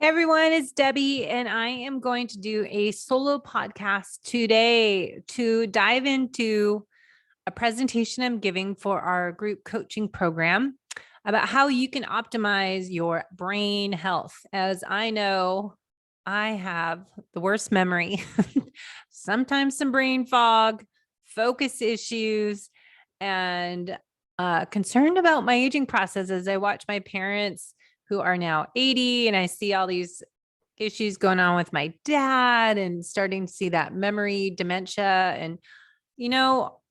Hey everyone, it's Debbie, and I am going to do a solo podcast today to dive into a presentation I'm giving for our group coaching program about how you can optimize your brain health. As I know, I have the worst memory, sometimes some brain fog, focus issues, and concerned about my aging process as I watch my parents who are now 80, and I see all these issues going on with my dad and starting to see that memory dementia. And, you know,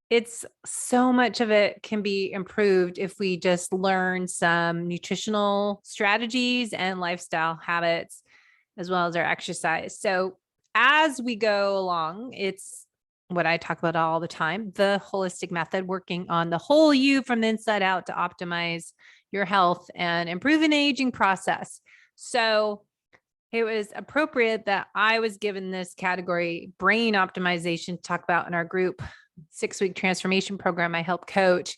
it's so much of it can be improved if we just learn some nutritional strategies and lifestyle habits, as well as our exercise. So as we go along, it's what I talk about all the time, the holistic method, working on the whole you from the inside out to optimize your health and improve an aging process. So it was appropriate that I was given this category, brain optimization, to talk about in our group 6-week transformation program I help coach,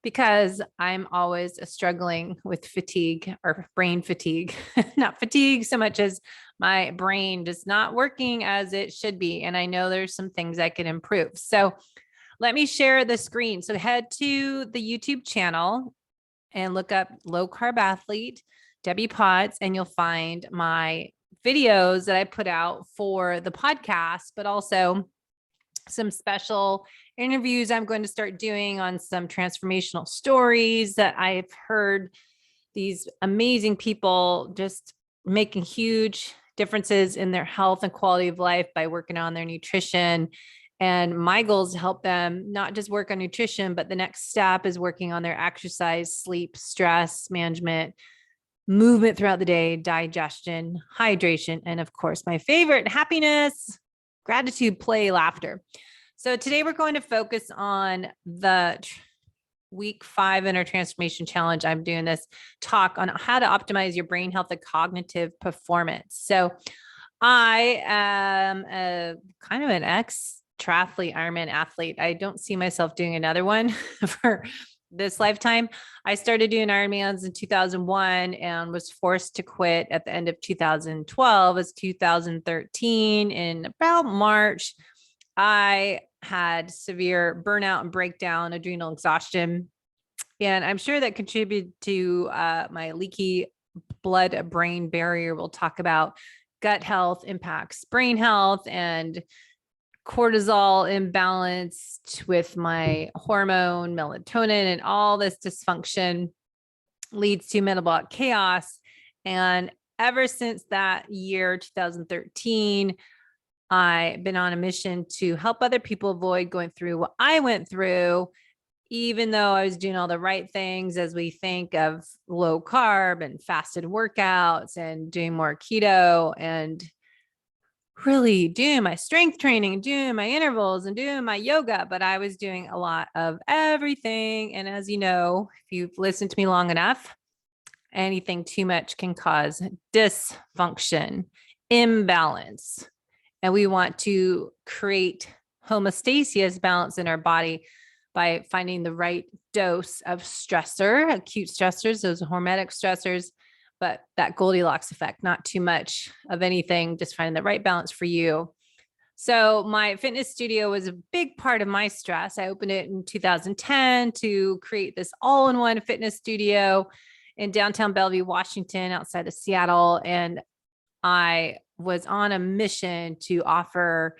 because I'm always struggling with fatigue or brain fatigue, not fatigue so much as my brain just not working as it should be. And I know there's some things I can improve. So let me share the screen. So head to the YouTube channel and look up Low Carb Athlete, Debbie Potts, and you'll find my videos that I put out for the podcast, but also some special interviews I'm going to start doing on some transformational stories that I've heard these amazing people just making huge differences in their health and quality of life by working on their nutrition. And my goal is to help them not just work on nutrition, but the next step is working on their exercise, sleep, stress management, movement throughout the day, digestion, hydration, and of course, my favorite, happiness, gratitude, play, laughter. So today we're going to focus on the week 5 in our transformation challenge. I'm doing this talk on how to optimize your brain health and cognitive performance. So I am a kind of an ex-triathlete, Ironman athlete. I don't see myself doing another one for this lifetime. I started doing Ironmans in 2001 and was forced to quit at the end of 2012. As 2013, in about March, I had severe burnout and breakdown, adrenal exhaustion. And I'm sure that contributed to my leaky blood-brain barrier. We'll talk about gut health impacts brain health, and cortisol imbalance with my hormone melatonin, and all this dysfunction leads to metabolic chaos. And ever since that year, 2013, I've been on a mission to help other people avoid going through what I went through, even though I was doing all the right things as we think of low carb and fasted workouts and doing more keto and really doing my strength training, doing my intervals and doing my yoga, but I was doing a lot of everything. And as you know, if you've listened to me long enough, anything too much can cause dysfunction, imbalance. And we want to create homeostasis, balance in our body, by finding the right dose of stressor, acute stressors, those hormetic stressors, but that Goldilocks effect, not too much of anything, just finding the right balance for you. So my fitness studio was a big part of my stress. I opened it in 2010 to create this all-in-one fitness studio in downtown Bellevue, Washington, outside of Seattle. And I was on a mission to offer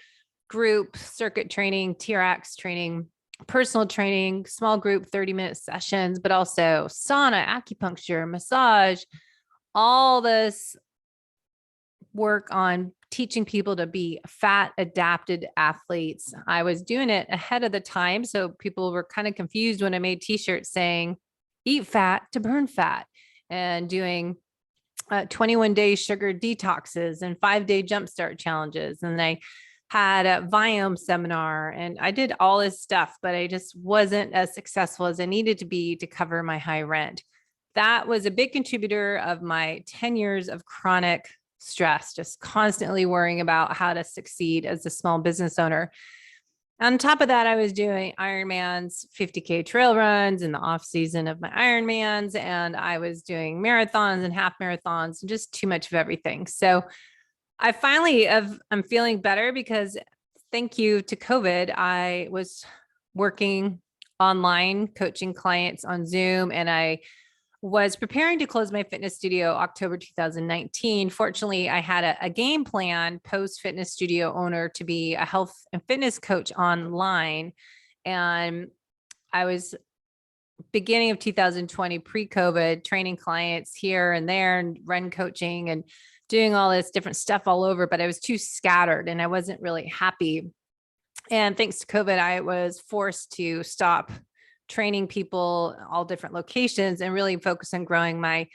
group circuit training, TRX training, personal training, small group 30-minute sessions, but also sauna, acupuncture, massage, all this work on teaching people to be fat adapted athletes. I was doing it ahead of the time. So people were kind of confused when I made t-shirts saying, eat fat to burn fat, and doing 21-day sugar detoxes and 5-day jumpstart challenges. And I had a Viome seminar, and I did all this stuff, but I just wasn't as successful as I needed to be to cover my high rent. That was a big contributor of my 10 years of chronic stress, just constantly worrying about how to succeed as a small business owner. On top of that, I was doing Ironman's 50K trail runs in the off season of my Ironmans, and I was doing marathons and half marathons and just too much of everything. So I'm feeling better because thank you to COVID, I was working online, coaching clients on Zoom, and I was preparing to close my fitness studio October 2019. Fortunately, I had a game plan post fitness studio owner to be a health and fitness coach online. And I was beginning of 2020, pre-COVID, training clients here and there and run coaching and doing all this different stuff all over, but I was too scattered and I wasn't really happy. And thanks to COVID, I was forced to stop training people all different locations and really focus on growing my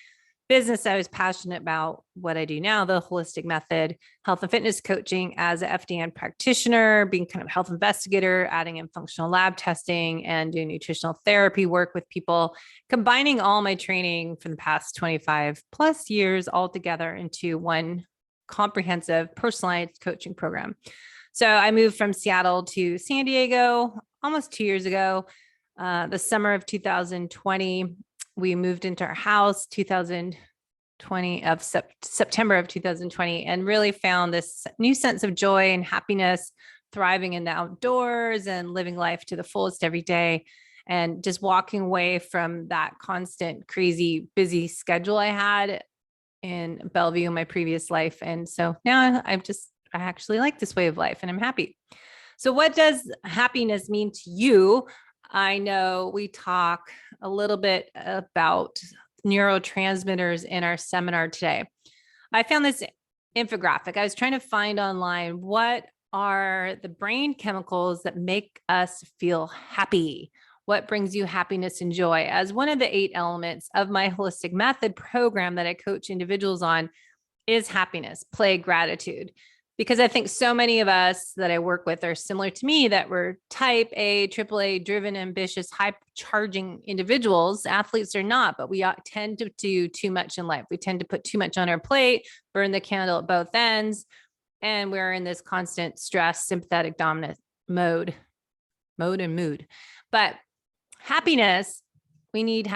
business. I was passionate about what I do now, the holistic method, health and fitness coaching as an FDN practitioner, being kind of health investigator, adding in functional lab testing and doing nutritional therapy work with people, combining all my training from the past 25 plus years all together into one comprehensive personalized coaching program. So I moved from Seattle to San Diego almost 2 years ago. The summer of 2020, we moved into our house, September of 2020, and really found this new sense of joy and happiness, thriving in the outdoors and living life to the fullest every day. And just walking away from that constant, crazy, busy schedule I had in Bellevue in my previous life. And so now I actually like this way of life and I'm happy. So what does happiness mean to you? I know we talk a little bit about neurotransmitters in our seminar today. I found this infographic. I was trying to find online what are the brain chemicals that make us feel happy? What brings you happiness and joy? As one of the 8 elements of my holistic method program that I coach individuals on is happiness, play, gratitude. Because I think so many of us that I work with are similar to me, that we're type A, AAA driven, ambitious, high charging individuals. Athletes are not, but we tend to do too much in life. We tend to put too much on our plate, burn the candle at both ends. And we're in this constant stress, sympathetic dominant mode and mood. But happiness, we need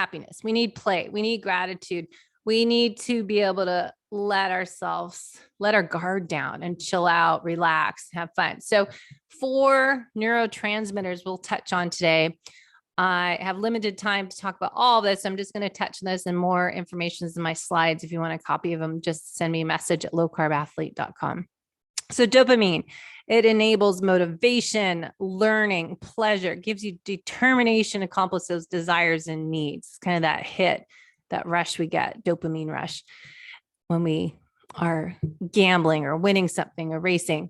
play, we need gratitude. We need to be able to let our guard down and chill out, relax, have fun. So 4 neurotransmitters we'll touch on today. I have limited time to talk about all of this. I'm just going to touch on this, and more information is in my slides. If you want a copy of them, just send me a message at lowcarbathlete.com. So dopamine, it enables motivation, learning, pleasure, gives you determination to accomplish those desires and needs. It's kind of that hit, that rush we get, dopamine rush, when we are gambling or winning something or racing.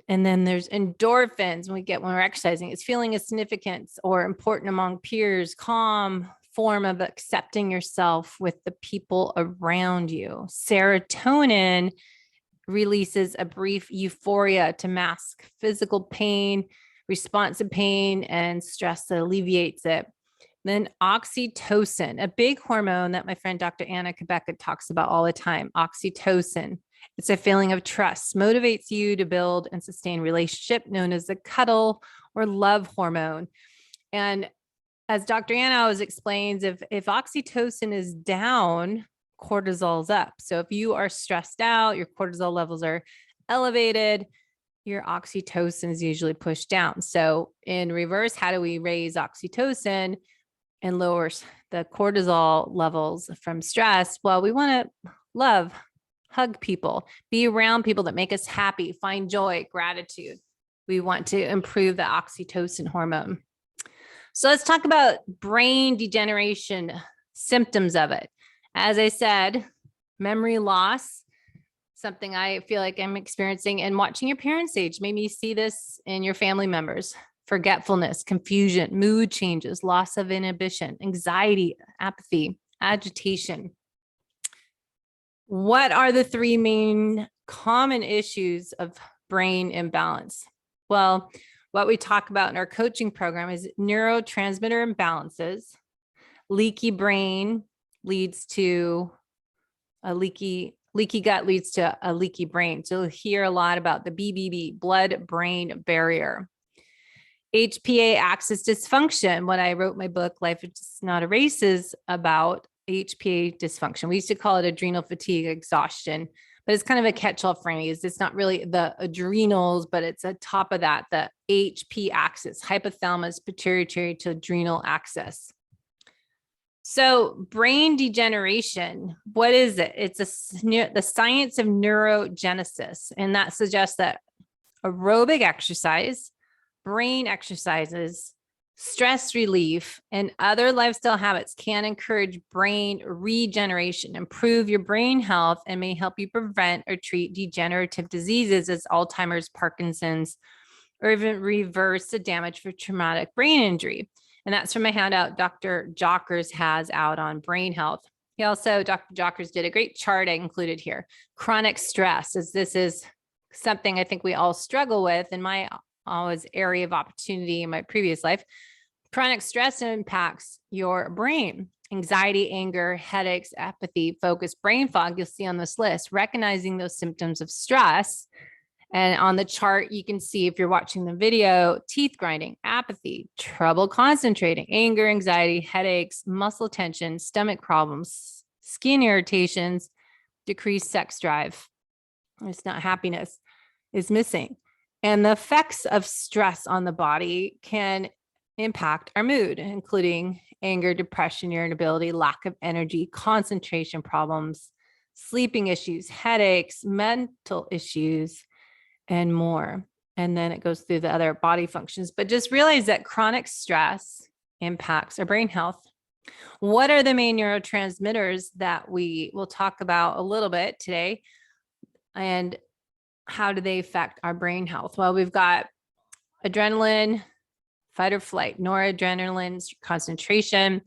And then there's endorphins when we're exercising. It's feeling of significance or important among peers, calm form of accepting yourself with the people around you. Serotonin releases a brief euphoria to mask physical pain, responsive pain, and stress that alleviates it. Then oxytocin, a big hormone that my friend Dr. Anna Quebeca talks about all the time. Oxytocin, it's a feeling of trust, motivates you to build and sustain relationship, known as the cuddle or love hormone. And as Dr. Anna always explains, if oxytocin is down, cortisol's up. So if you are stressed out, your cortisol levels are elevated, your oxytocin is usually pushed down. So in reverse, how do we raise oxytocin and lower the cortisol levels from stress? Well, we want to love, hug people, be around people that make us happy, find joy, gratitude. We want to improve the oxytocin hormone. So let's talk about brain degeneration, symptoms of it. As I said, memory loss, something I feel like I'm experiencing, and watching your parents age. Maybe you see this in your family members. Forgetfulness, confusion, mood changes, loss of inhibition, anxiety, apathy, agitation. What are the 3 main common issues of brain imbalance? Well, what we talk about in our coaching program is neurotransmitter imbalances. Leaky brain leads to a leaky gut leads to a leaky brain. So you'll hear a lot about the BBB, blood-brain barrier. HPA axis dysfunction. When I wrote my book, Life is Not a Race, is about HPA dysfunction. We used to call it adrenal fatigue exhaustion, but it's kind of a catch-all phrase. It's not really the adrenals, but it's on top of that, the HP axis, hypothalamus, pituitary to adrenal axis. So brain degeneration, what is it? It's the science of neurogenesis. And that suggests that aerobic exercise, brain exercises, stress relief, and other lifestyle habits can encourage brain regeneration, improve your brain health, and may help you prevent or treat degenerative diseases as Alzheimer's, Parkinson's, or even reverse the damage for traumatic brain injury. And that's from a handout Dr. Jockers has out on brain health. He also, Dr. Jockers did a great chart I included here. Chronic stress, as this is something I think we all struggle with in my always area of opportunity in my previous life. Chronic stress impacts your brain. Anxiety, anger, headaches, apathy, focus, brain fog, you'll see on this list. Recognizing those symptoms of stress. And on the chart, you can see if you're watching the video, teeth grinding, apathy, trouble concentrating, anger, anxiety, headaches, muscle tension, stomach problems, skin irritations, decreased sex drive. It's not happiness is missing. And the effects of stress on the body can impact our mood, including anger, depression, irritability, lack of energy, concentration problems, sleeping issues, headaches, mental issues, and more. And then it goes through the other body functions. But just realize that chronic stress impacts our brain health. What are the main neurotransmitters that we will talk about a little bit today? And how do they affect our brain health? Well, we've got adrenaline, fight or flight, noradrenaline, concentration,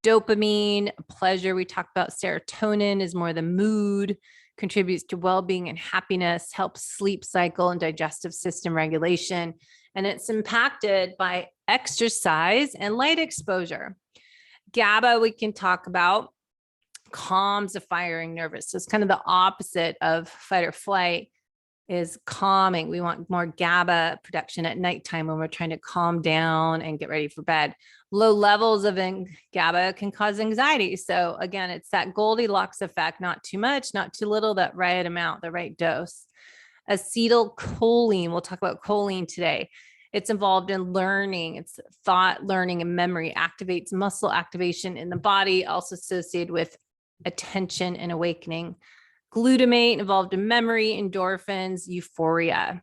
dopamine, pleasure. We talked about serotonin is more the mood, contributes to well-being and happiness, helps sleep cycle and digestive system regulation. And it's impacted by exercise and light exposure. GABA, we can talk about, calms the firing nervous. So it's kind of the opposite of fight or flight, is calming. We want more GABA production at nighttime when we're trying to calm down and get ready for bed. Low levels of GABA can cause anxiety. So again, it's that Goldilocks effect, not too much, not too little, that right amount, the right dose. Acetylcholine, we'll talk about choline today. It's involved in learning. It's thought, learning, and memory, activates muscle activation in the body, also associated with attention and awakening. Glutamate, involved in memory, endorphins, euphoria.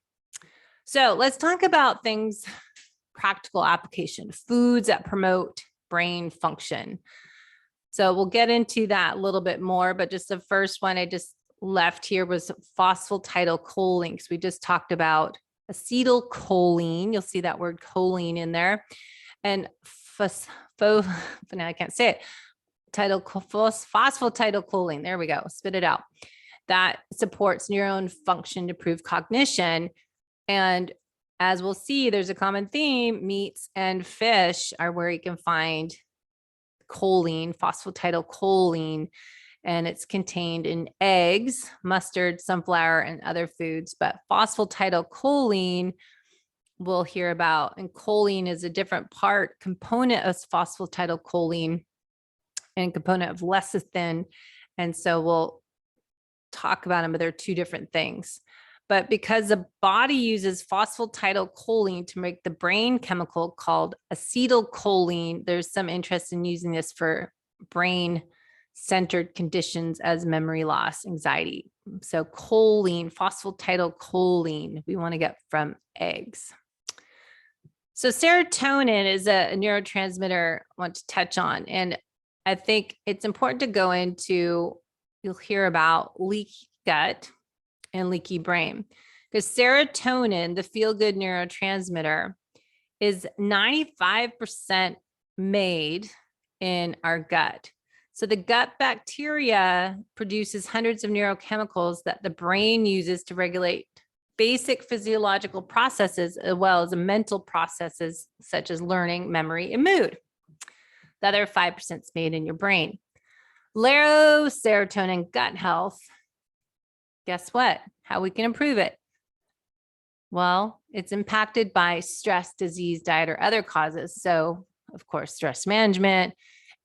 So let's talk about things, practical application, foods that promote brain function. So we'll get into that a little bit more, but just the first one I just left here was phosphatidylcholine, because we just talked about acetylcholine. You'll see that word choline in there. And now I can't say it. Phosphatidylcholine. There we go. Spit it out. That supports neuron function to improve cognition. And as we'll see, there's a common theme. Meats and fish are where you can find choline, phosphatidylcholine, and it's contained in eggs, mustard, sunflower, and other foods. But phosphatidylcholine we'll hear about, and choline is a different component of phosphatidylcholine and component of lecithin. And so we'll talk about them, but they're two different things. But because the body uses phosphatidylcholine to make the brain chemical called acetylcholine, there's some interest in using this for brain-centered conditions as memory loss, anxiety. So choline, phosphatidylcholine, we want to get from eggs. So serotonin is a neurotransmitter I want to touch on. And I think it's important to go into, you'll hear about leaky gut and leaky brain, because serotonin, the feel-good neurotransmitter, is 95% made in our gut. So the gut bacteria produces hundreds of neurochemicals that the brain uses to regulate basic physiological processes, as well as mental processes such as learning, memory, and mood. The other 5% is made in your brain. Low serotonin gut health. Guess what? How we can improve it? Well, it's impacted by stress, disease, diet, or other causes. So, of course, stress management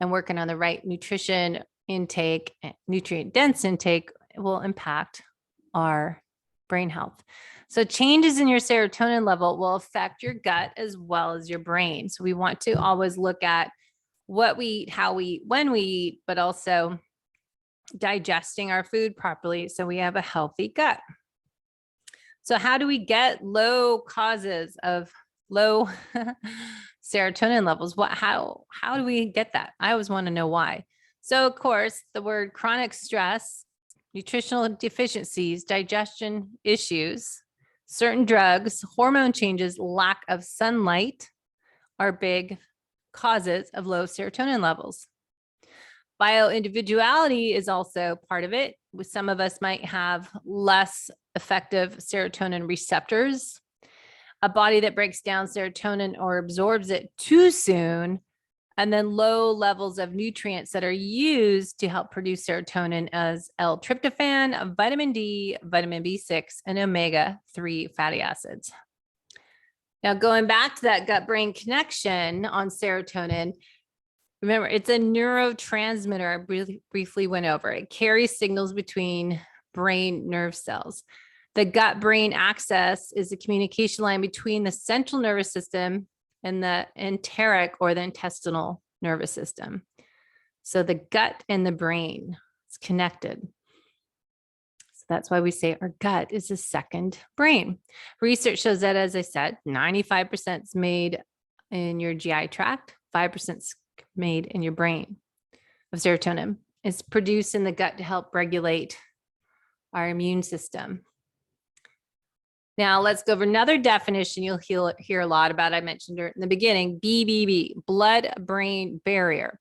and working on the right nutrition intake, nutrient dense intake will impact our brain health. So, changes in your serotonin level will affect your gut as well as your brain. So, we want to always look at what we eat, how we eat, when we eat, but also digesting our food properly so we have a healthy gut. So how do we get low causes of low serotonin levels? How do we get that? I always want to know why. So of course, the word chronic stress, nutritional deficiencies, digestion issues, certain drugs, hormone changes, lack of sunlight are big causes of low serotonin levels. Bioindividuality is also part of it. Some of us might have less effective serotonin receptors, a body that breaks down serotonin or absorbs it too soon, and then low levels of nutrients that are used to help produce serotonin as L-tryptophan, vitamin D, vitamin B6, and omega-3 fatty acids. Now, going back to that gut-brain connection on serotonin, remember, it's a neurotransmitter. I briefly went over. It carries signals between brain nerve cells. The gut-brain axis is the communication line between the central nervous system and the enteric or the intestinal nervous system. So the gut and the brain is connected. So that's why we say our gut is the second brain. Research shows that, as I said, 95% is made in your GI tract, 5% is made in your brain of serotonin. It's produced in the gut to help regulate our immune system. Now let's go over another definition you'll hear a lot about. I mentioned in the beginning, BBB, blood-brain barrier.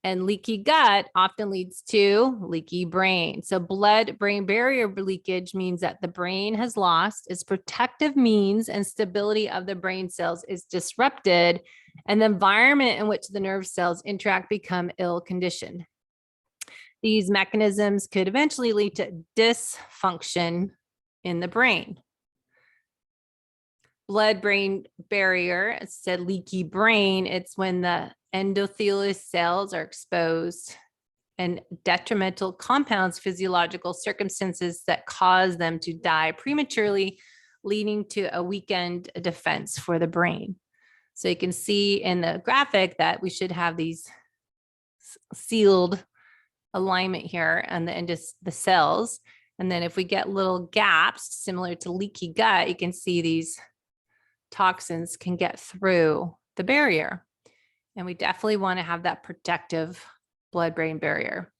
And leaky gut often leads to leaky brain. So blood-brain barrier leakage means that the brain has lost its protective means and stability of the brain cells is disrupted, and the environment in which the nerve cells interact become ill-conditioned. These mechanisms could eventually lead to dysfunction in the brain. Blood-brain barrier, it said leaky brain, it's when the endothelial cells are exposed and detrimental compounds, physiological circumstances that cause them to die prematurely, leading to a weakened defense for the brain. So you can see in the graphic that we should have these sealed alignment here and the cells. And then if we get little gaps similar to leaky gut, you can see these toxins can get through the barrier. And we definitely want to have that protective blood-brain barrier.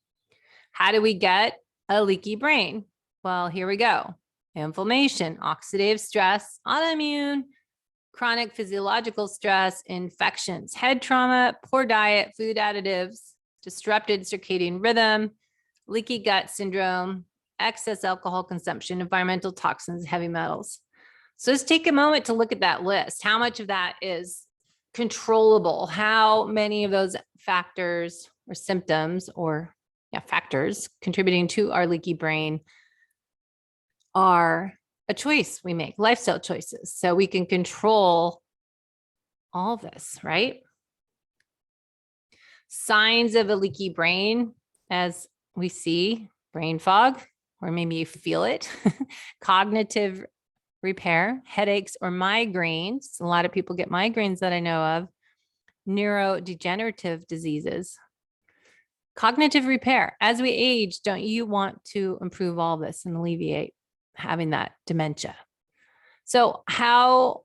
How do we get a leaky brain? Well, here we go. Inflammation, oxidative stress, autoimmune, chronic physiological stress, infections, head trauma, poor diet, food additives, disrupted circadian rhythm, leaky gut syndrome, excess alcohol consumption, environmental toxins, heavy metals. So let's take a moment to look at that list. How much of that is controllable? How many of those factors or symptoms or factors contributing to our leaky brain are a choice we make, lifestyle choices. So we can control all this, right? Signs of a leaky brain, as we see, brain fog, or maybe you feel it, cognitive repair, headaches or migraines. A lot of people get migraines that I know of, neurodegenerative diseases, cognitive repair. As we age, don't you want to improve all this and alleviate having that dementia? So how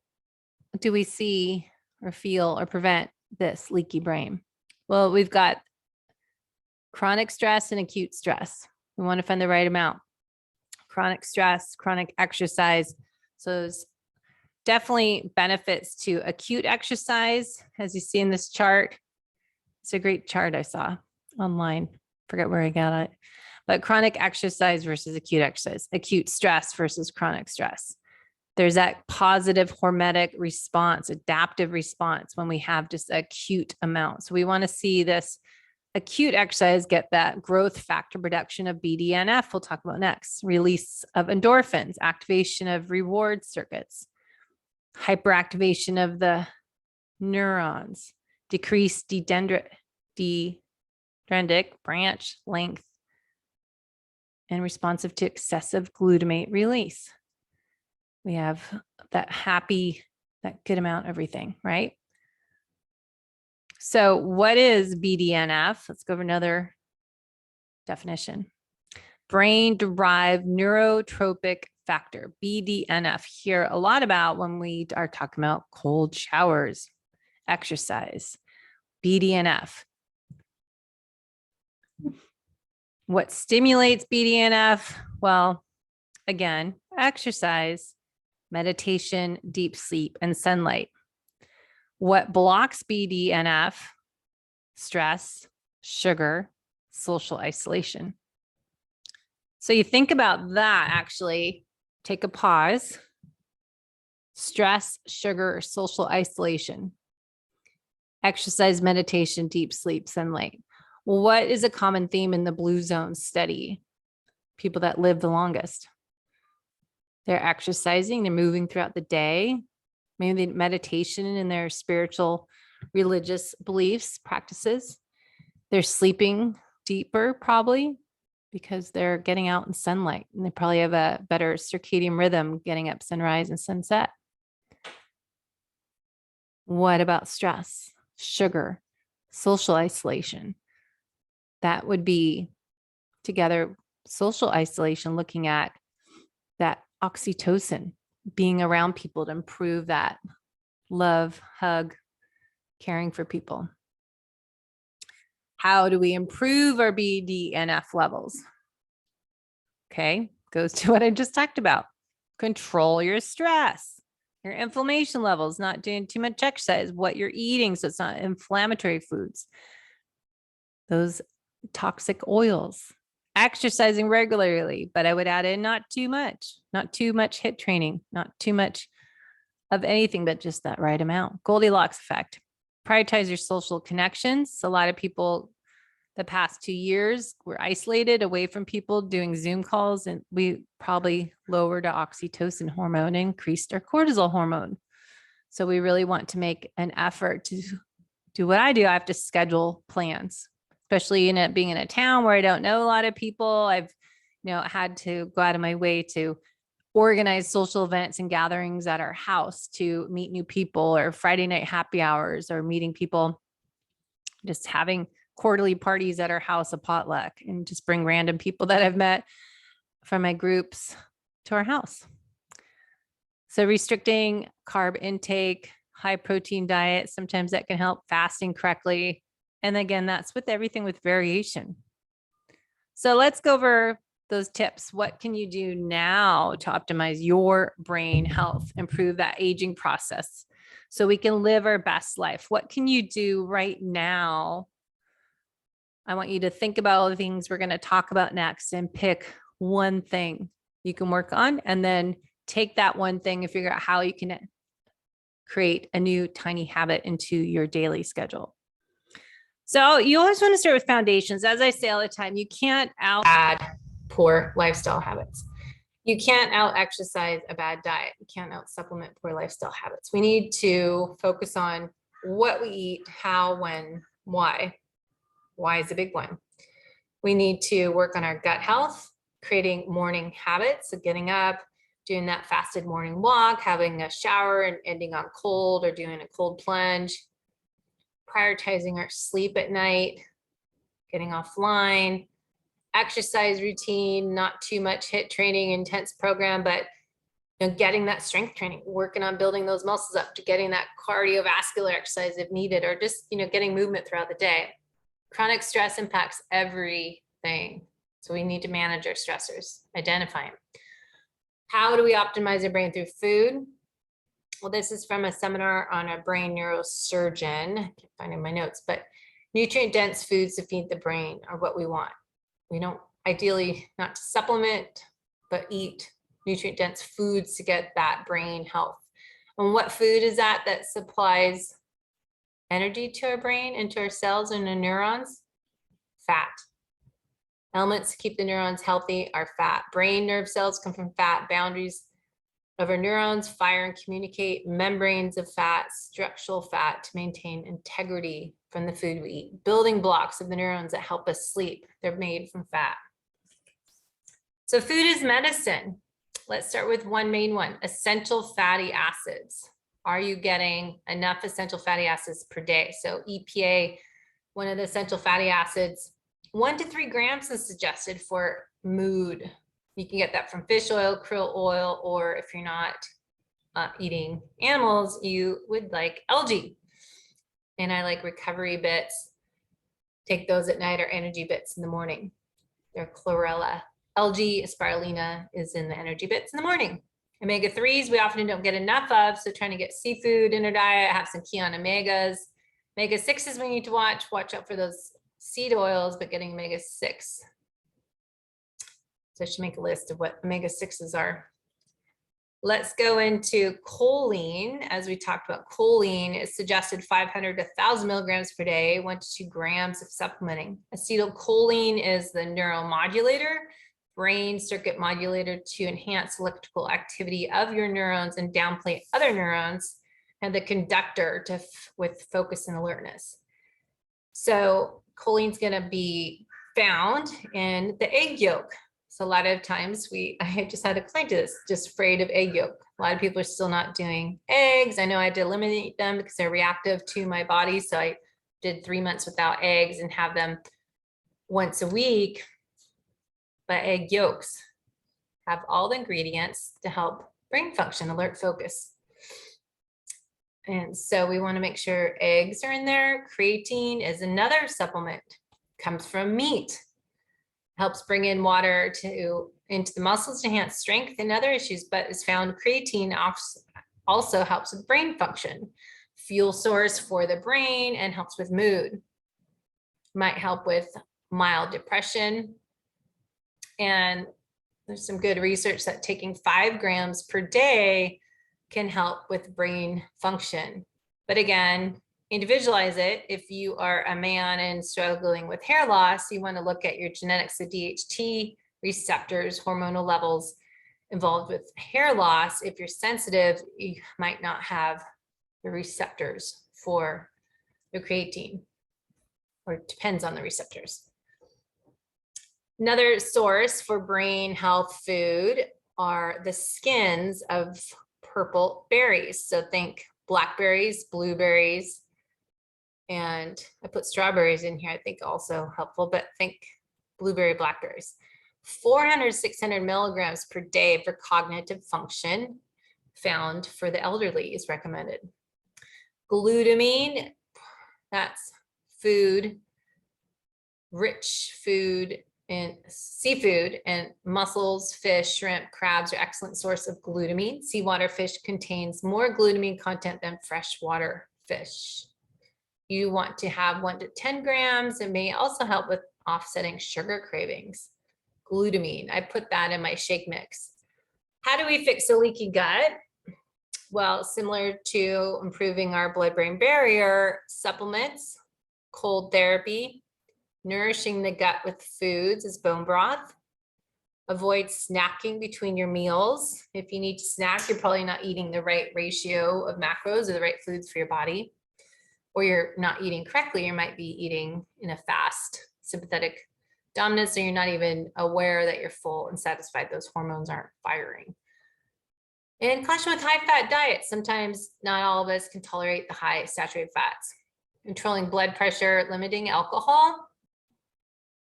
do we see or feel or prevent this leaky brain? Well, we've got chronic stress and acute stress. We want to find the right amount. Chronic stress, chronic exercise. So there's definitely benefits to acute exercise, as you see in this chart. It's a great chart I saw online. Forget where I got it. But chronic exercise versus acute exercise, acute stress versus chronic stress. There's that positive hormetic response, adaptive response when we have just acute amount. So we want to see this acute exercise get that growth factor production of BDNF we'll talk about next, release of endorphins, activation of reward circuits. hyperactivation of the neurons, decreased dendritic branch length, and responsive to excessive glutamate release. We have that good amount of everything, right? So what is BDNF? Let's go over another definition. Brain-derived neurotropic factor, BDNF. Hear a lot about when we are talking about cold showers, exercise, BDNF. What stimulates BDNF? Well, again, exercise, meditation, deep sleep, and sunlight. What blocks BDNF? Stress, sugar, social isolation. So you think about that, actually, take a pause. Stress, sugar, social isolation, exercise, meditation, deep sleep, sunlight. Well, what is a common theme in the blue zone study? People that live the longest. They're exercising, they're moving throughout the day, maybe meditation in their spiritual, religious beliefs, practices. They're sleeping deeper, probably, because they're getting out in sunlight, and they probably have a better circadian rhythm getting up sunrise and sunset. What about stress, sugar, social isolation? That would be together social isolation, looking at that oxytocin, being around people to improve that love, hug, caring for people. How do we improve our BDNF levels? Okay, goes to what I just talked about. Control your stress, your inflammation levels, not doing too much exercise, what you're eating, so it's not inflammatory foods, those toxic oils, exercising regularly, but I would add in not too much HIIT training, not too much of anything, but just that right amount. Goldilocks effect. Prioritize your social connections. A lot of people the past 2 years were isolated away from people, doing Zoom calls, and we probably lowered our oxytocin hormone, increased our cortisol hormone. So we really want to make an effort to do what I do. I have to schedule plans, especially in being in a town where I don't know a lot of people. I've had to go out of my way to organize social events and gatherings at our house to meet new people, or Friday night happy hours, or meeting people, just having quarterly parties at our house, a potluck, and just bring random people that I've met from my groups to our house. So restricting carb intake, high protein diet, sometimes that can help. Fasting correctly. And again, that's with everything with variation. So let's go over those tips. What can you do now to optimize your brain health, improve that aging process so we can live our best life? What can you do right now? I want you to think about all the things we're going to talk about next and pick one thing you can work on, and then take that one thing and figure out how you can create a new tiny habit into your daily schedule. So you always want to start with foundations. As I say all the time, you can't add poor lifestyle habits. You can't out exercise a bad diet. You can't out supplement poor lifestyle habits. We need to focus on what we eat, how, when, why. Why is a big one. We need to work on our gut health, creating morning habits of getting up, doing that fasted morning walk, having a shower and ending on cold, or doing a cold plunge, prioritizing our sleep at night, getting offline, exercise routine, not too much HIIT training, intense program, but getting that strength training, working on building those muscles up, to getting that cardiovascular exercise if needed, or just getting movement throughout the day. Chronic stress impacts everything. So we need to manage our stressors, identify them. How do we optimize our brain through food? Well, this is from a seminar on a brain neurosurgeon. I can't find it in my notes, but nutrient-dense foods to feed the brain are what we want. We don't ideally not to supplement, but eat nutrient-dense foods to get that brain health. And what food is that supplies energy to our brain and to our cells and the neurons? Fat. Elements to keep the neurons healthy are fat. Brain nerve cells come from fat. Boundaries of our neurons fire and communicate membranes of fat, structural fat to maintain integrity from the food we eat. Building blocks of the neurons that help us sleep. They're made from fat. So food is medicine. Let's start with one main one, essential fatty acids. Are you getting enough essential fatty acids per day? So EPA, one of the essential fatty acids, 1 to 3 grams is suggested for mood. You can get that from fish oil, krill oil, or if you're not eating animals, you would like algae. And I like recovery bits. Take those at night or energy bits in the morning. They're chlorella. Algae, spirulina is in the energy bits in the morning. Omega-3s we often don't get enough of, so trying to get seafood in our diet, have some key on omegas. Omega-6s we need to watch out for those seed oils, but getting omega-6. So I should make a list of what omega-6s are. Let's go into choline. As we talked about, choline is suggested 500 to 1,000 milligrams per day, 1 to 2 grams if supplementing. Acetylcholine is the neuromodulator, brain circuit modulator to enhance electrical activity of your neurons and downplay other neurons, and the conductor with focus and alertness. So choline's going to be found in the egg yolk. So a lot of times I just had a client just afraid of egg yolk. A lot of people are still not doing eggs. I know I had to eliminate them because they're reactive to my body. So I did 3 months without eggs and have them once a week. But egg yolks have all the ingredients to help brain function, alert, focus. And so we want to make sure eggs are in there. Creatine is another supplement, comes from meat. Helps bring in water into the muscles to enhance strength and other issues, but is found creatine also helps with brain function, fuel source for the brain, and helps with mood. Might help with mild depression. And there's some good research that taking 5 grams per day can help with brain function. But again, individualize it. If you are a man and struggling with hair loss, you want to look at your genetics, the DHT receptors, hormonal levels involved with hair loss. If you're sensitive, you might not have the receptors for the creatine, or it depends on the receptors. Another source for brain health food are the skins of purple berries. So think blackberries, blueberries, and I put strawberries in here, I think also helpful, but think blueberry, blackberries. 400, 600 milligrams per day for cognitive function found for the elderly is recommended. Glutamine, that's food, rich food and seafood, and mussels, fish, shrimp, crabs are excellent source of glutamine. Seawater fish contains more glutamine content than freshwater fish. You want to have 1 to 10 grams. It may also help with offsetting sugar cravings. Glutamine, I put that in my shake mix. How do we fix a leaky gut? Well, similar to improving our blood-brain barrier, supplements, cold therapy, nourishing the gut with foods is bone broth. Avoid snacking between your meals. If you need to snack, you're probably not eating the right ratio of macros or the right foods for your body, or you're not eating correctly. You might be eating in a fast sympathetic dominance, so you're not even aware that you're full and satisfied. Those hormones aren't firing. And caution with high-fat diets. Sometimes not all of us can tolerate the high saturated fats. Controlling blood pressure, limiting alcohol,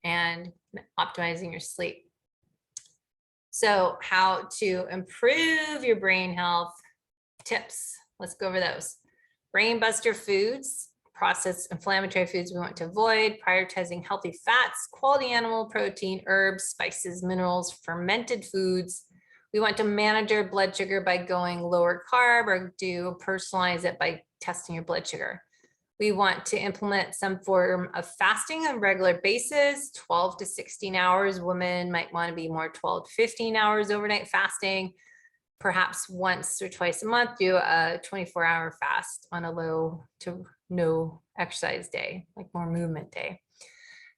and optimizing your sleep. So how to improve your brain health tips. Let's go over those. Brain buster foods, processed inflammatory foods we want to avoid, prioritizing healthy fats, quality animal protein, herbs, spices, minerals, fermented foods. We want to manage our blood sugar by going lower carb, or personalize it by testing your blood sugar. We want to implement some form of fasting on a regular basis, 12 to 16 hours. Women might want to be more 12 to 15 hours overnight fasting. Perhaps once or twice a month, do a 24-hour fast on a low to no exercise day, like more movement day.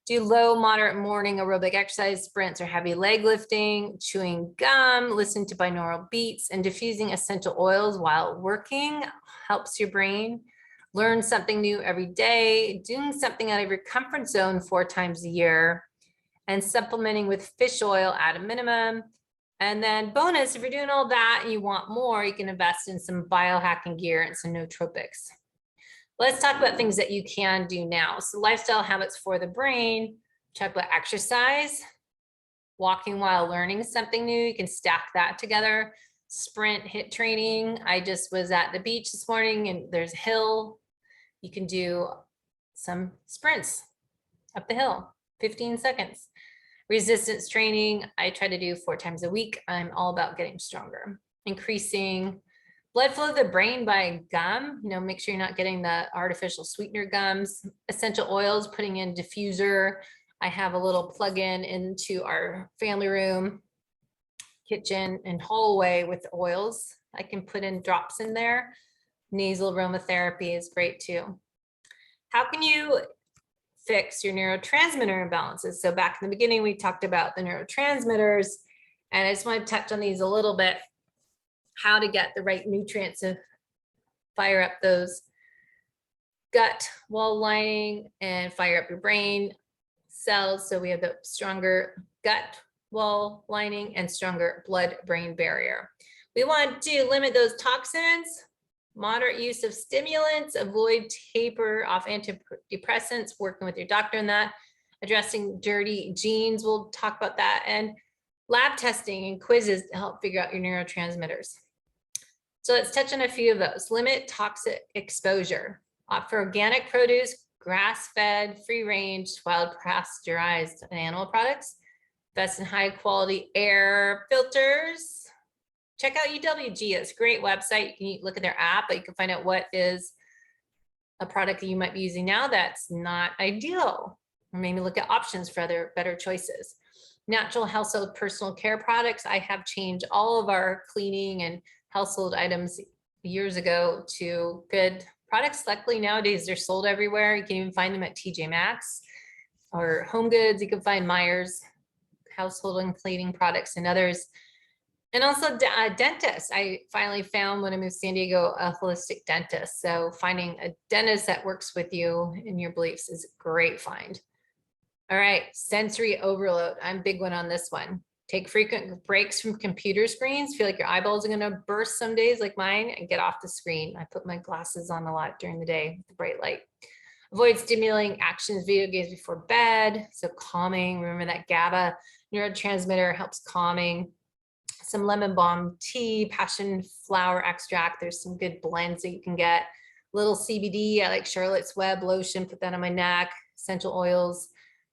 Do low, moderate morning aerobic exercise, sprints or heavy leg lifting, chewing gum, listen to binaural beats, and diffusing essential oils while working helps your brain. Learn something new every day, doing something out of your comfort zone 4 times a year, and supplementing with fish oil at a minimum. And then bonus, if you're doing all that and you want more, you can invest in some biohacking gear and some nootropics. Let's talk about things that you can do now. So lifestyle habits for the brain, talk about exercise, walking while learning something new. You can stack that together. Sprint, HIIT training. I just was at the beach this morning and there's a hill. You can do some sprints up the hill, 15 seconds. Resistance training, I try to do 4 times a week. I'm all about getting stronger. Increasing blood flow to the brain by gum, make sure you're not getting the artificial sweetener gums. Essential oils, putting in diffuser. I have a little plug-in into our family room, kitchen, and hallway with oils. I can put in drops in there. Nasal aromatherapy is great too. How can you fix your neurotransmitter imbalances? So back in the beginning, we talked about the neurotransmitters, and I just want to touch on these a little bit. How to get the right nutrients to fire up those gut wall lining and fire up your brain cells. So we have the stronger gut wall lining and stronger blood-brain barrier. We want to limit those toxins, moderate use of stimulants, avoid taper off antidepressants, working with your doctor on that, addressing dirty genes, we'll talk about that, and lab testing and quizzes to help figure out your neurotransmitters. So let's touch on a few of those. Limit toxic exposure. Opt for organic produce, grass-fed, free-range, wild pasteurized animal products. Invest in high-quality air filters. Check out UWG. It's a great website. You can look at their app, but you can find out what is a product that you might be using now that's not ideal. Or maybe look at options for other better choices. Natural household personal care products. I have changed all of our cleaning and household items years ago to good products. Luckily nowadays they're sold everywhere. You can even find them at TJ Maxx or Home Goods. You can find Myers household and cleaning products and others. And also dentists. I finally found when I moved to San Diego a holistic dentist. So finding a dentist that works with you and your beliefs is a great find. All right, sensory overload. I'm a big one on this one. Take frequent breaks from computer screens. Feel like your eyeballs are gonna burst some days like mine, and get off the screen. I put my glasses on a lot during the day with the bright light. Avoid stimulating actions, video games before bed. So calming, remember that GABA neurotransmitter helps calming. Some lemon balm tea, passion flower extract. There's some good blends that you can get. Little CBD, I like Charlotte's Web lotion, put that on my neck. Essential oils.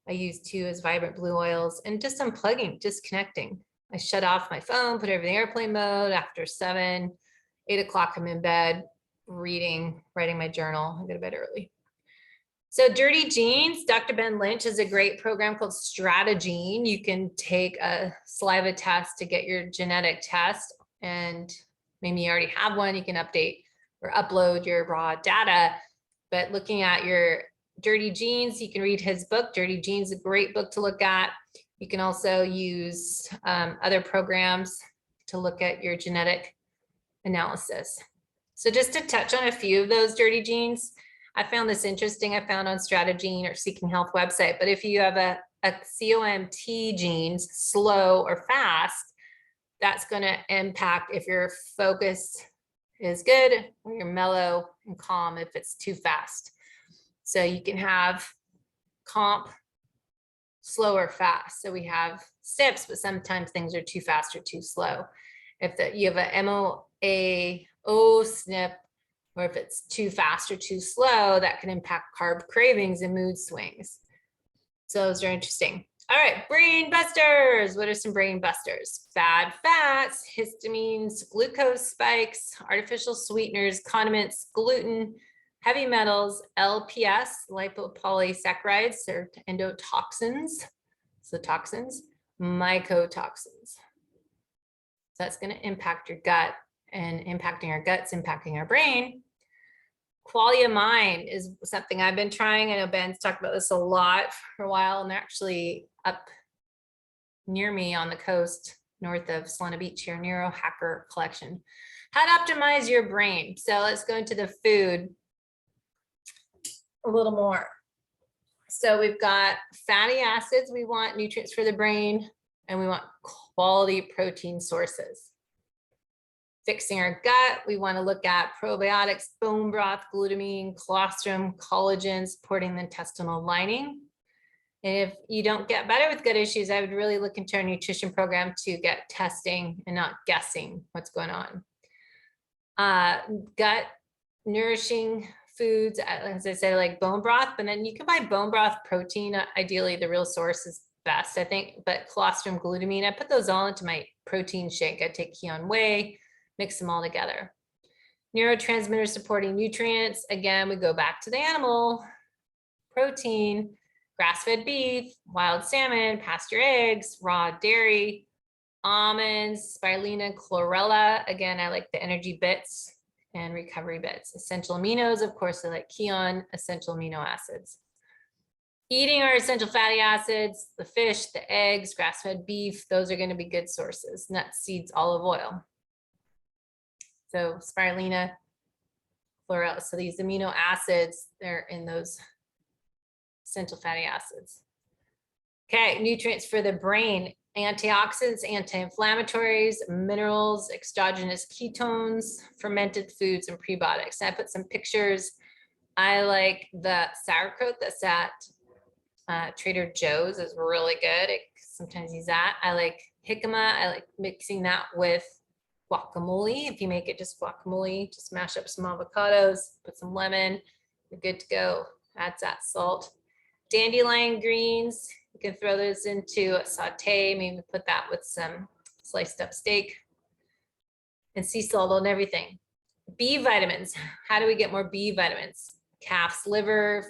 I use too as vibrant blue oils, and just unplugging, disconnecting. I shut off my phone, put everything in airplane mode. After 7, 8 o'clock, I'm in bed, reading, writing my journal. I go to bed early. So dirty genes, Dr. Ben Lynch has a great program called Strategene. You can take a saliva test to get your genetic test, and maybe you already have one. You can update or upload your raw data, but looking at your dirty genes, you can read his book. Dirty Genes, a great book to look at. You can also use other programs to look at your genetic analysis. So just to touch on a few of those dirty genes, I found this interesting. I found on Strategene or Seeking Health website, but if you have a COMT genes, slow or fast, that's going to impact if your focus is good or you're mellow and calm if it's too fast. So you can have comp, slow or fast. So we have SNPs, but sometimes things are too fast or too slow. If you have a MOAO SNP, or if it's too fast or too slow, that can impact carb cravings and mood swings. So those are interesting. All right, brain busters. What are some brain busters? Bad fats, histamines, glucose spikes, artificial sweeteners, condiments, gluten, heavy metals, LPS, lipopolysaccharides, or endotoxins, so toxins, mycotoxins. So that's going to impact your gut, and impacting our guts, impacting our brain. Quality of mind is something I've been trying. I know Ben's talked about this a lot for a while, and they're actually up near me on the coast, north of Solana Beach here, Neurohacker Collection. How to optimize your brain. So let's go into the food a little more. So we've got fatty acids. We want nutrients for the brain, and we want quality protein sources. Fixing our gut, we want to look at probiotics, bone broth, glutamine, colostrum, collagen, supporting the intestinal lining. And if you don't get better with gut issues, I would really look into our nutrition program to get testing and not guessing what's going on. Gut nourishing foods, as I said, like bone broth, but then you can buy bone broth protein. Ideally, the real source is best, I think, but colostrum, glutamine, I put those all into my protein shake. I take Keon whey, mix them all together. Neurotransmitter supporting nutrients. Again, we go back to the animal protein, grass-fed beef, wild salmon, pasture eggs, raw dairy, almonds, spirulina, chlorella. Again, I like the energy bits and recovery bits. Essential aminos, of course, I like Keon, essential amino acids. Eating our essential fatty acids, the fish, the eggs, grass-fed beef, those are going to be good sources. Nuts, seeds, olive oil. So spirulina, chlorella. So these amino acids, they're in those essential fatty acids. Okay, nutrients for the brain, antioxidants, anti-inflammatories, minerals, exogenous ketones, fermented foods, and prebiotics. And I put some pictures. I like the sauerkraut that's at Trader Joe's is really good. Sometimes use that. I like jicama. I like mixing that with guacamole. If you make it just guacamole, just mash up some avocados, put some lemon, you're good to go. Adds that salt. Dandelion greens, you can throw those into a saute, maybe put that with some sliced up steak and sea salt on everything. B vitamins, how do we get more B vitamins? Calf's liver,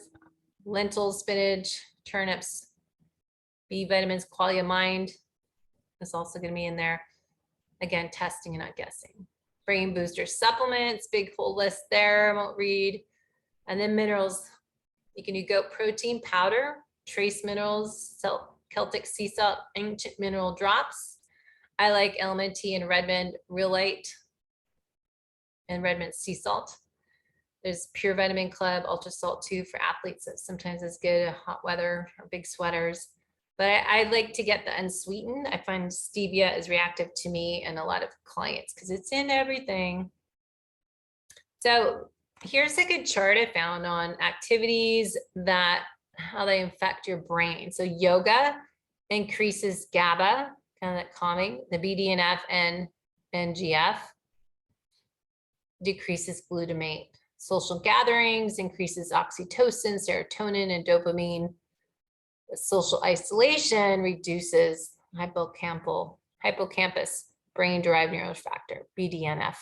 lentils, spinach, turnips. B vitamins, quality of mind is also going to be in there. Again, testing and not guessing. Brain booster supplements, big whole list there, I won't read. And then minerals, you can do goat protein powder, trace minerals, Celtic sea salt, ancient mineral drops. I like LMNT and Redmond Real Light and Redmond sea salt. There's Pure Vitamin Club, Ultra Salt 2 for athletes that sometimes is good in hot weather or big sweaters. But I like to get the unsweetened. I find stevia is reactive to me and a lot of clients because it's in everything. So here's a good chart I found on activities that how they affect your brain. So yoga increases GABA, kind of that calming, the BDNF and NGF decreases glutamate. Social gatherings increases oxytocin, serotonin, and dopamine. Social isolation reduces hippocampus brain-derived neurofactor, BDNF.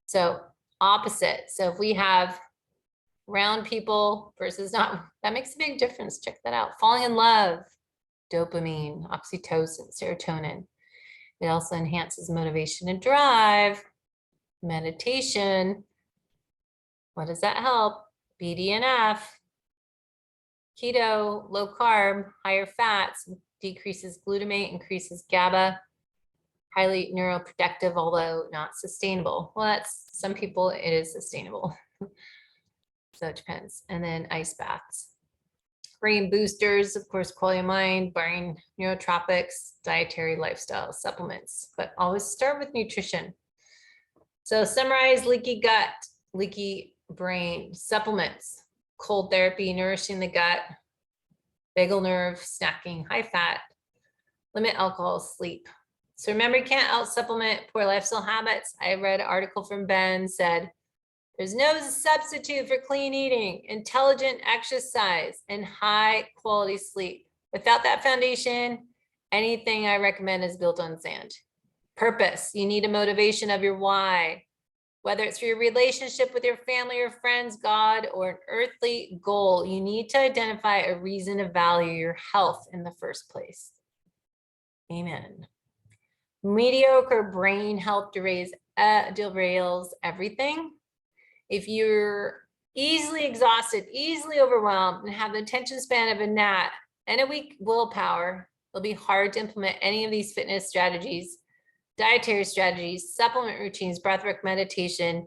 So opposite. So if we have round people versus not, that makes a big difference. Check that out. Falling in love, dopamine, oxytocin, serotonin. It also enhances motivation and drive. Meditation. What does that help? BDNF. Keto, low carb, higher fats, decreases glutamate, increases GABA, highly neuroprotective, although not sustainable. Well, that's some people, it is sustainable. So it depends. And then ice baths. Brain boosters, of course, quality of mind, brain neurotropics, dietary lifestyle supplements, but always start with nutrition. So summarize leaky gut, leaky brain, supplements, cold therapy, nourishing the gut, vagal nerve, snacking, high fat, limit alcohol, sleep. So remember, you can't out supplement poor lifestyle habits. I read an article from Ben said, there's no substitute for clean eating, intelligent exercise, and high quality sleep. Without that foundation, anything I recommend is built on sand. Purpose, you need a motivation of your why. Whether it's for your relationship with your family or friends, God, or an earthly goal, you need to identify a reason to value your health in the first place. Amen. Mediocre brain health derails everything. If you're easily exhausted, easily overwhelmed, and have the attention span of a gnat and a weak willpower, it'll be hard to implement any of these fitness strategies, dietary strategies, supplement routines, breathwork, meditation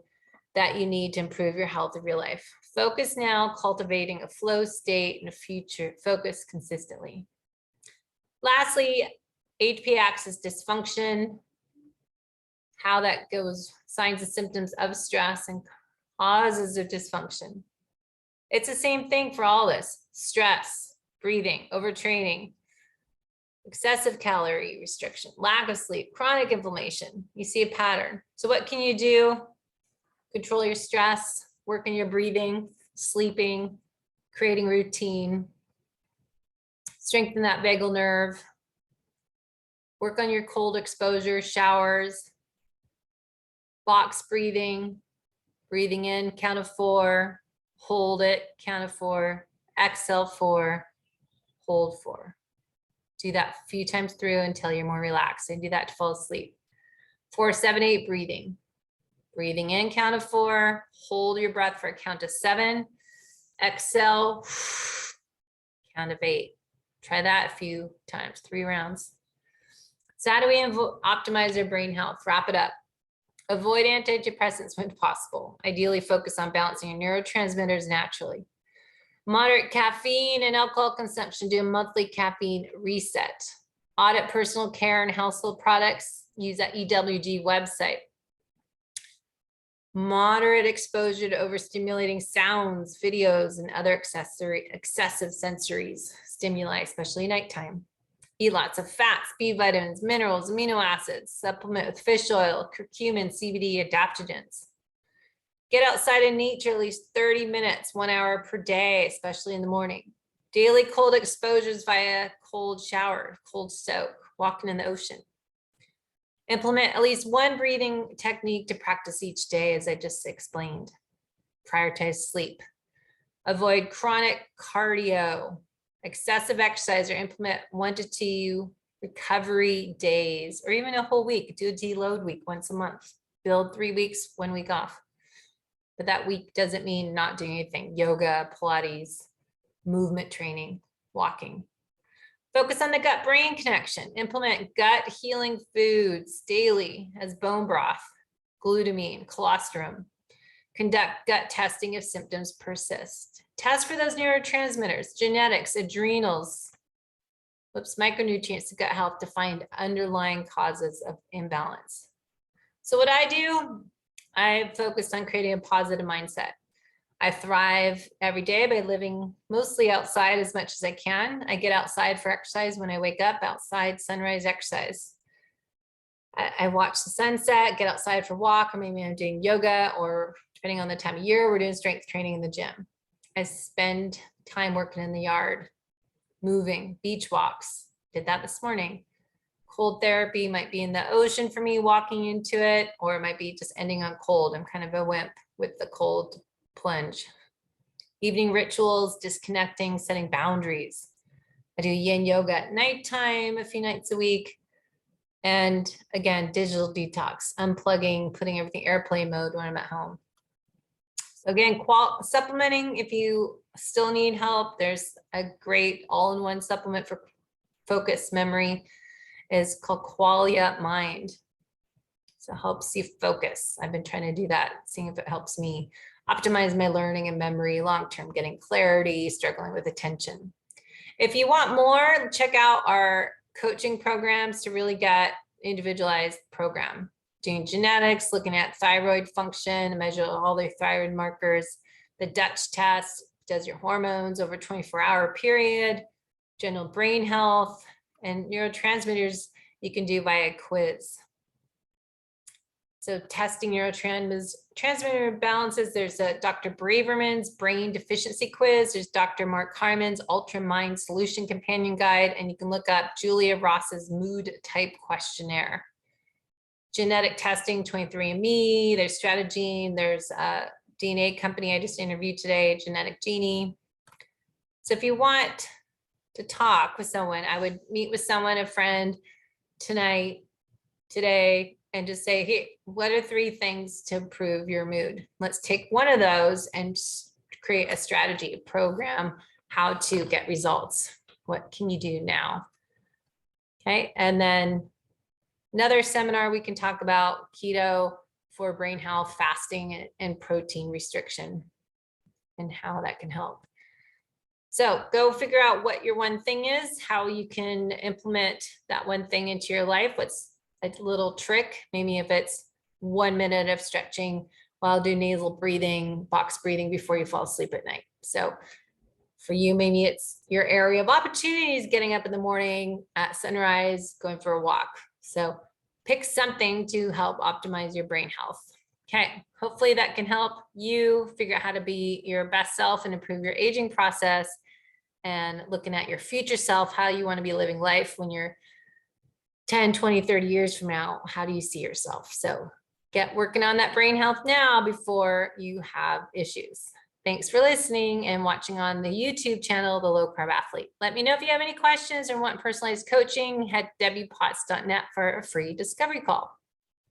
that you need to improve your health of your life. Focus now, cultivating a flow state and a future focus consistently. Lastly, HP axis dysfunction, how that goes, signs and symptoms of stress and causes of dysfunction. It's the same thing for all this: stress, breathing, overtraining, excessive calorie restriction, lack of sleep, chronic inflammation. You see a pattern. So what can you do? Control your stress, work on your breathing, sleeping, creating routine, strengthen that vagal nerve, work on your cold exposure, showers, box breathing, breathing in, count of 4, hold it, count of 4, exhale 4, hold 4. Do that a few times through until you're more relaxed, and do that to fall asleep. 4, 7, 8 breathing. Breathing in, count of 4, hold your breath for a count of 7, exhale, count of 8. Try that a few times, 3 rounds. So how do we optimize our brain health? Wrap it up. Avoid antidepressants when possible. Ideally focus on balancing your neurotransmitters naturally. Moderate caffeine and alcohol consumption. Do a monthly caffeine reset. Audit personal care and household products. Use that EWG website. Moderate exposure to overstimulating sounds, videos, and other excessive sensory stimuli, especially nighttime. Eat lots of fats, B vitamins, minerals, amino acids. Supplement with fish oil, curcumin, CBD, adaptogens. Get outside in nature at least 30 minutes, 1 hour per day, especially in the morning. Daily cold exposures via cold shower, cold soak, walking in the ocean. Implement at least one breathing technique to practice each day, as I just explained. Prioritize sleep. Avoid chronic cardio, excessive exercise, or implement 1 to 2 recovery days, or even a whole week. Do a deload week once a month. Build 3 weeks, 1 week off. But that week doesn't mean not doing anything. Yoga, Pilates, movement training, walking. Focus on the gut-brain connection. Implement gut healing foods daily as bone broth, glutamine, colostrum. Conduct gut testing if symptoms persist. Test for those neurotransmitters, genetics, adrenals, micronutrients to gut health to find underlying causes of imbalance. So what I do, I focused on creating a positive mindset. I thrive every day by living mostly outside as much as I can. I get outside for exercise when I wake up, outside sunrise exercise. I watch the sunset, get outside for a walk, or maybe I'm doing yoga, or depending on the time of year, we're doing strength training in the gym. I spend time working in the yard, moving, beach walks. Did that this morning. Cold therapy might be in the ocean for me, walking into it, or it might be just ending on cold. I'm kind of a wimp with the cold plunge. Evening rituals, disconnecting, setting boundaries. I do yin yoga at nighttime a few nights a week. And again, digital detox, unplugging, putting everything airplane mode when I'm at home. So again, supplementing, if you still need help, there's a great all-in-one supplement for focus memory. Is called Qualia Mind. So it helps you focus. I've been trying to do that, seeing if it helps me optimize my learning and memory long-term, getting clarity, struggling with attention. If you want more, check out our coaching programs to really get individualized program. Doing genetics, looking at thyroid function, measure all their thyroid markers. The Dutch test does your hormones over a 24-hour period. General brain health, and neurotransmitters you can do via quiz. So testing neurotransmitter balances, there's a Dr. Braverman's brain deficiency quiz. There's Dr. Mark Hyman's Ultra Mind Solution Companion Guide, and you can look up Julia Ross's mood type questionnaire. Genetic testing, 23andMe, there's Strategene, there's a DNA company I just interviewed today, Genetic Genie. So if you want to talk with someone, I would meet with someone, a friend tonight, today, and just say, hey, what are 3 things to improve your mood? Let's take one of those and create a strategy, a program, how to get results. What can you do now? Okay, and then another seminar we can talk about keto for brain health, fasting, and protein restriction, and how that can help. So go figure out what your one thing is, how you can implement that one thing into your life. What's a little trick? Maybe if it's 1 minute of stretching while do nasal breathing, box breathing before you fall asleep at night. So for you, maybe it's your area of opportunities, getting up in the morning at sunrise, going for a walk. So pick something to help optimize your brain health. Okay, hopefully that can help you figure out how to be your best self and improve your aging process, and looking at your future self, how you want to be living life when you're 10, 20, 30 years from now. How do you see yourself? So get working on that brain health now before you have issues. Thanks for listening and watching on the YouTube channel, The Low Carb Athlete. Let me know if you have any questions or want personalized coaching. Head to wpotts.net for a free discovery call.